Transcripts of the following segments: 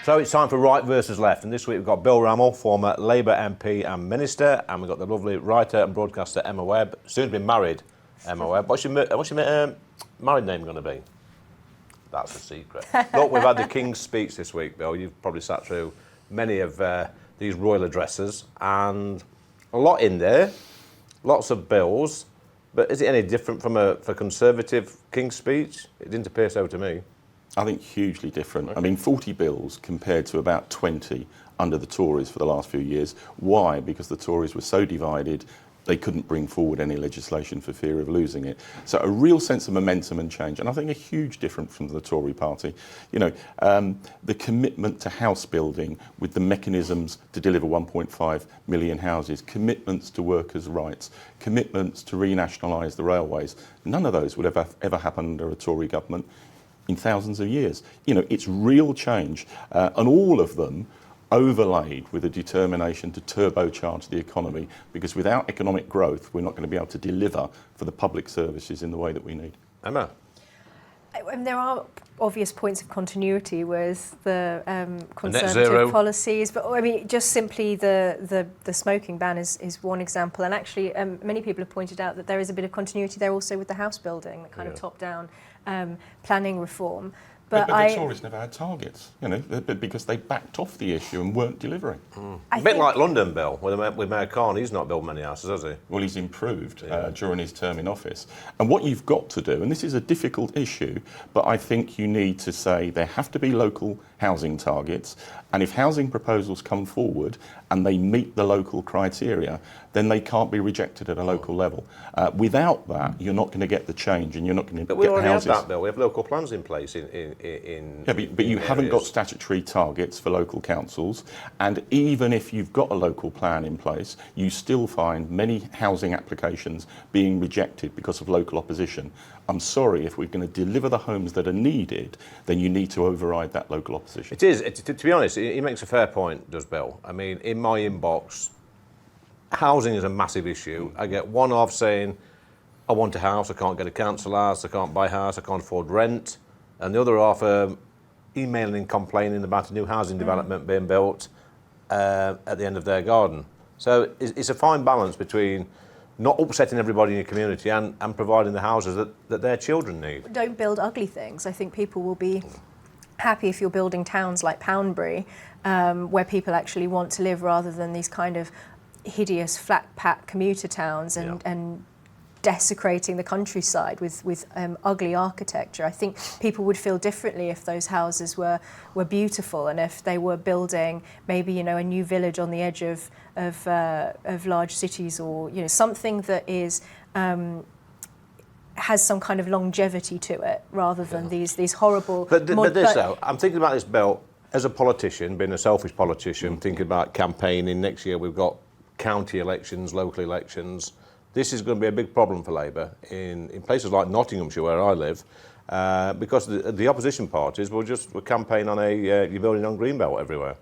So it's time for right versus left, and this week we've got Bill Rammell, former Labour MP and Minister, and we've got the lovely writer and broadcaster Emma Webb, soon to be married Emma Webb. What's your married name going to be? That's a secret. Look, we've had the King's speech this week, Bill. You've probably sat through many of these royal addresses, and a lot in there, lots of bills, but is it any different from a Conservative King's speech? It didn't appear so to me. I think hugely different. Okay. I mean, 40 bills compared to about 20 under the Tories for the last few years. Why? Because the Tories were so divided, they couldn't bring forward any legislation for fear of losing it. So a real sense of momentum and change, and I think a huge difference from the Tory party. You know, the commitment to house building with the mechanisms to deliver 1.5 million houses, commitments to workers' rights, commitments to renationalise the railways. None of those would ever happen under a Tory government in thousands of years. You know, it's real change, and all of them overlaid with a determination to turbocharge the economy, because without economic growth, we're not going to be able to deliver for the public services in the way that we need. Emma? There are obvious points of continuity with the Conservative policies, but I mean, just simply the smoking ban is one example. And actually, many people have pointed out that there is a bit of continuity there also with the house building, the kind of top-down planning reform. But the Tories never had targets, you know, because they backed off the issue and weren't delivering. A bit like London, Bill, with Mayor Khan. He's not built many houses, has he? Well, he's improved during his term in office. And what you've got to do, and this is a difficult issue, but I think you need to say there have to be local housing targets, and if housing proposals come forward and they meet the local criteria, then they can't be rejected at a local level. Without that, you're not going to get the change, and you're not going to get the houses. But we already have that, Bill. We have local plans in place in but you haven't got statutory targets for local councils, and even if you've got a local plan in place, you still find many housing applications being rejected because of local opposition. I'm sorry, if we're going to deliver the homes that are needed, then you need to override that local opposition. It is. To be honest, he makes a fair point, does Bill. I mean, in my inbox, housing is a massive issue. I get one off saying, I want a house, I can't get a council house, I can't buy a house, I can't afford rent. And the other half emailing and complaining about a new housing development being built at the end of their garden. So it's a fine balance between not upsetting everybody in your community and providing the houses that their children need. Don't build ugly things. I think people will be happy if you're building towns like Poundbury, where people actually want to live, rather than these kind of hideous flat-pack commuter towns and desecrating the countryside with ugly architecture. I think people would feel differently if those houses were beautiful, and if they were building maybe, you know, a new village on the edge of large cities, or, you know, something that is has some kind of longevity to it, rather than these horrible. But though, I'm thinking about this, Bill, as a politician, being a selfish politician, thinking about campaigning. Next year we've got county elections, local elections. This is going to be a big problem for Labour in places like Nottinghamshire, where I live, because the opposition parties will campaign on you're building on Greenbelt everywhere.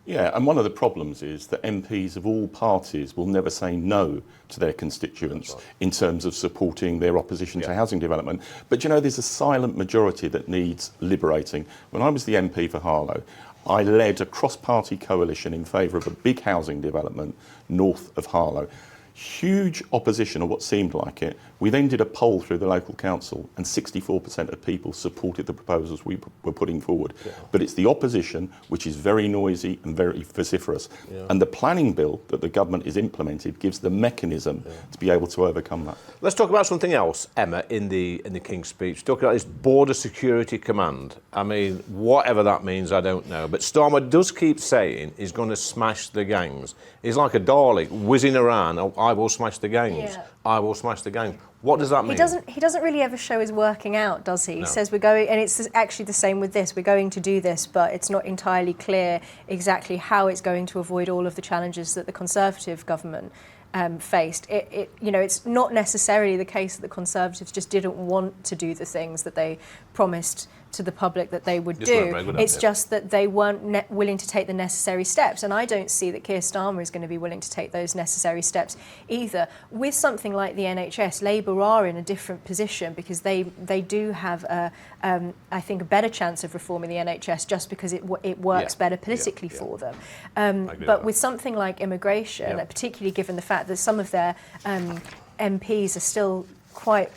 Yeah, and one of the problems is that MPs of all parties will never say no to their constituents in terms of supporting their opposition to housing development. But, you know, there's a silent majority that needs liberating. When I was the MP for Harlow, I led a cross-party coalition in favour of a big housing development north of Harlow. Huge opposition, or what seemed like it. We then did a poll through the local council, and 64% of people supported the proposals we were putting forward. Yeah. But it's the opposition which is very noisy and very vociferous. Yeah. And the planning bill that the government is implemented gives the mechanism to be able to overcome that. Let's talk about something else, Emma, in the King's speech. Talking about this Border Security Command. I mean, whatever that means, I don't know. But Starmer does keep saying he's going to smash the gangs. He's like a Dalek whizzing around. Oh, I will smash the gangs. Yeah. I will smash the gangs. What does that mean? He doesn't really ever show his working out, does he? No. He says we're going, and it's actually the same with this. We're going to do this, but it's not entirely clear exactly how it's going to avoid all of the challenges that the Conservative government faced. It's not necessarily the case that the Conservatives just didn't want to do the things that they promised to the public that they would do. It's just that they weren't willing to take the necessary steps. And I don't see that Keir Starmer is going to be willing to take those necessary steps either. With something like the NHS, Labour are in a different position because they do have, I think, a better chance of reforming the NHS just because it works better politically for them. But with something like immigration, particularly given the fact that some of their MPs are still quite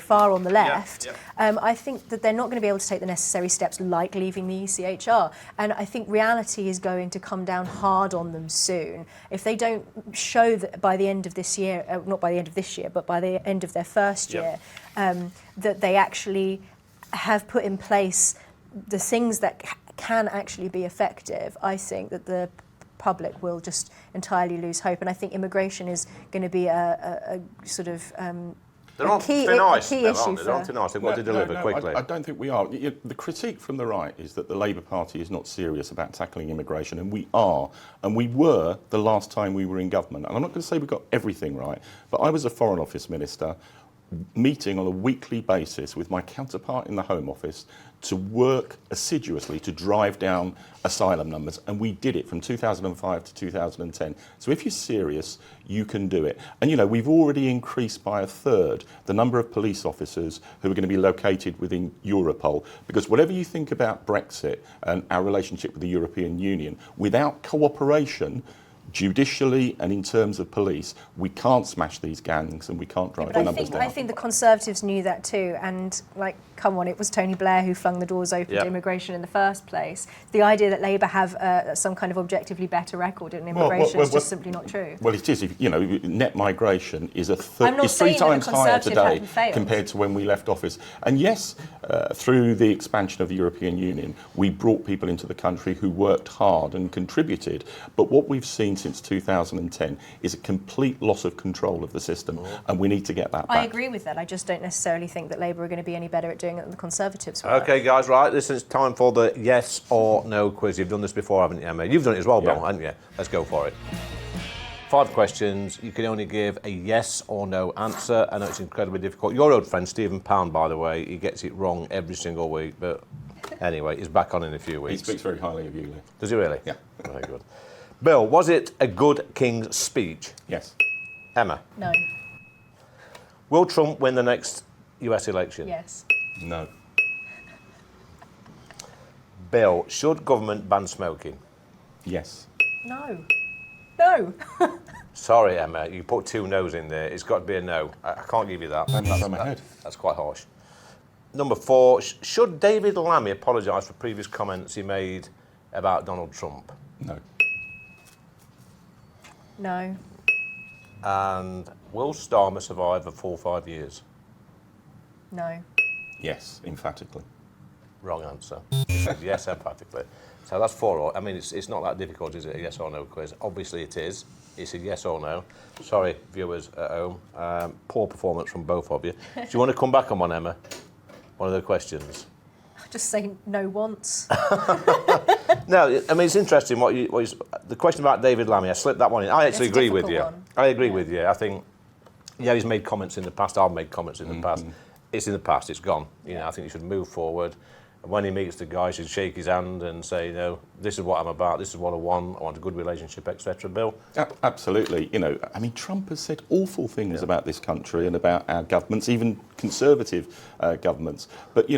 far on the left, I think that they're not going to be able to take the necessary steps like leaving the ECHR. And I think reality is going to come down hard on them soon. If they don't show that by the end of this year, not by the end of this year, but by the end of their first year, that they actually have put in place the things that can actually be effective, I think that the public will just entirely lose hope. And I think immigration is going to be a sort of they're on key thin ice, issue they're on thin ice. They've got to deliver quickly. I don't think we are. The critique from the right is that the Labour Party is not serious about tackling immigration, and we are. And we were the last time we were in government. And I'm not going to say we got everything right, but I was a Foreign Office Minister meeting on a weekly basis with my counterpart in the Home Office to work assiduously to drive down asylum numbers, and we did it from 2005 to 2010. So if you're serious, you can do it. And we've already increased by a third the number of police officers who are going to be located within Europol, because whatever you think about Brexit and our relationship with the European Union, without cooperation judicially and in terms of police, we can't smash these gangs and we can't drive the numbers down. I think the Conservatives knew that too, and come on, it was Tony Blair who flung the doors open to immigration in the first place. The idea that Labour have some kind of objectively better record in immigration is just simply not true. Well, it is. Net migration is is 3 times higher today compared to when we left office. And yes, through the expansion of the European Union, we brought people into the country who worked hard and contributed. But what we've seen since 2010 is a complete loss of control of the system, and we need to get that back. I agree with that. I just don't necessarily think that Labour are going to be any better at doing it than the Conservatives were. OK, guys, right, this is time for the yes or no quiz. You've done this before, haven't you, Emma? You've done it as well, Bill, haven't you? Let's go for it. 5 questions. You can only give a yes or no answer. I know it's incredibly difficult. Your old friend, Stephen Pound, by the way, he gets it wrong every single week, but anyway, he's back on in a few weeks. He speaks very highly of you, Lee. Does he really? Yeah. Very good. Bill, was it a good King's speech? Yes. Emma? No. Will Trump win the next US election? Yes. No. Bill, should government ban smoking? Yes. No. No. Sorry, Emma, you put 2 no's in there. It's got to be a no. I can't give you that. That's quite harsh. Number 4, should David Lammy apologise for previous comments he made about Donald Trump? No. No. And will Starmer survive for 4 or 5 years? No. Yes, emphatically. Wrong answer. Yes, emphatically. So that's 4. I mean, it's not that difficult, is it, a yes or no quiz? Obviously it is. It's a yes or no. Sorry, viewers at home. Poor performance from both of you. Do you want to come back on one, Emma? One of the questions? Just say no once. No, I mean, it's interesting the question about David Lammy. I slipped that one in. I actually agree with you. I agree with you. I think, he's made comments in the past. I've made comments in the past. It's in the past. It's gone. I think you should move forward. And when he meets the guy, he should shake his hand and say, this is what I'm about. This is what I want a good relationship, etc. Bill? Absolutely. Trump has said awful things about this country and about our governments, even Conservative governments. But,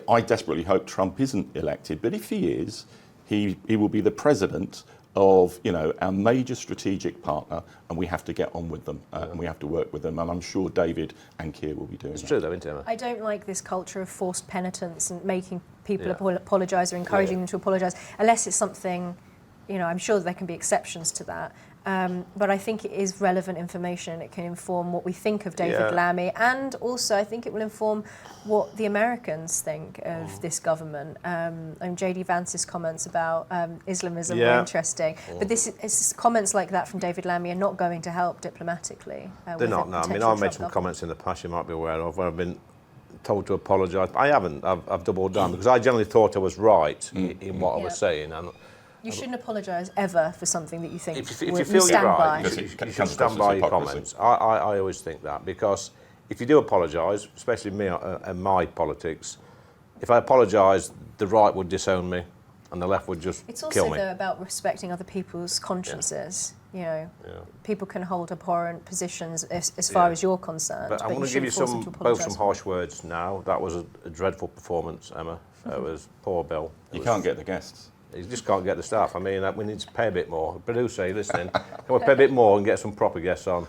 I desperately hope Trump isn't elected. But if he is, he will be the president of our major strategic partner, and we have to get on with them and we have to work with them, and I'm sure David and Keir will be doing that. It's true though, isn't it, Emma? I don't like this culture of forced penitence and making people apologise or encouraging them to apologise, unless it's something, I'm sure there can be exceptions to that. But I think it is relevant information. It can inform what we think of David Lammy, and also I think it will inform what the Americans think of this government. And J.D. Vance's comments about Islamism were interesting. But it's comments like that from David Lammy are not going to help diplomatically. They're not, no. I mean, I've made some comments in the past you might be aware of where I've been told to apologise. I haven't. I've doubled down because I generally thought I was right in what I was saying. And You shouldn't apologise ever for something that you think If you you feel you're stand right, by. Because you it should comes stand across by as your hypocrisy. comments. I always think that, because if you do apologise, especially me and my politics, if I apologise, the right would disown me and the left would just It's kill also me. though about respecting other people's consciences. You know, Yeah. people can hold abhorrent positions as far Yeah. as you're concerned. But I'm you going to give you shouldn't force them to both some apologise. harsh words now. That was a dreadful performance, Emma. It was poor Bill. You can't get the guests. You just can't get the staff. I mean, we need to pay a bit more. Producer, are you listening? Can we pay a bit more and get some proper guests on?